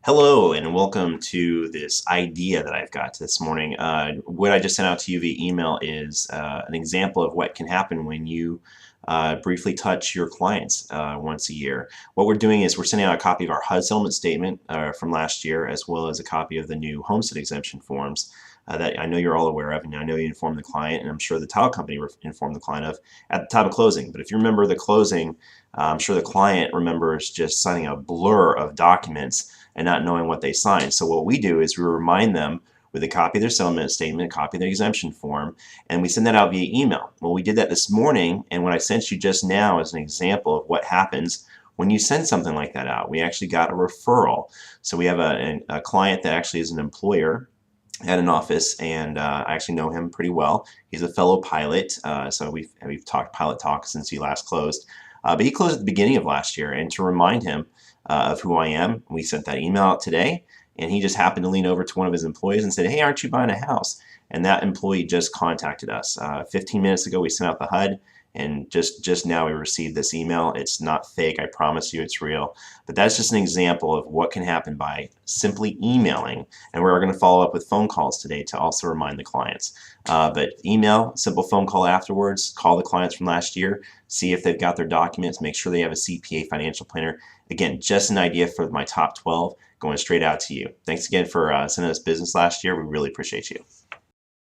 Hello and welcome to this idea that I've got this morning. What I just sent out to you via email is an example of what can happen when you briefly touch your clients once a year. What we're doing is we're sending out a copy of our HUD settlement statement from last year, as well as a copy of the new homestead exemption forms that I know you're all aware of, and I know you informed the client, and I'm sure the title company informed the client of at the time of closing. But if you remember the closing, I'm sure the client remembers just signing a blur of documents and not knowing what they signed. So what we do is we remind them with a copy of their settlement statement, a copy of their exemption form, and we send that out via email. Well, we did that this morning, and what I sent you just now is an example of what happens when you send something like that out. We actually got a referral. So we have a client that actually is an employer at an office, and I actually know him pretty well. He's a fellow pilot, so we've talked pilot talk since he last closed. But he closed at the beginning of last year, and to remind him of who I am, we sent that email out today, and he just happened to lean over to one of his employees and said, "Hey, aren't you buying a house?" And that employee just contacted us. 15 minutes ago, we sent out the HUD, and just now we received this email. It's not fake, I promise you, it's real. But that's just an example of what can happen by simply emailing, and we're going to follow up with phone calls today to also remind the clients. But email, simple phone call afterwards, call the clients from last year, see if they've got their documents, make sure they have a CPA financial planner. Again, just an idea for my top 12 going straight out to you. Thanks again for sending us business last year. We really appreciate you.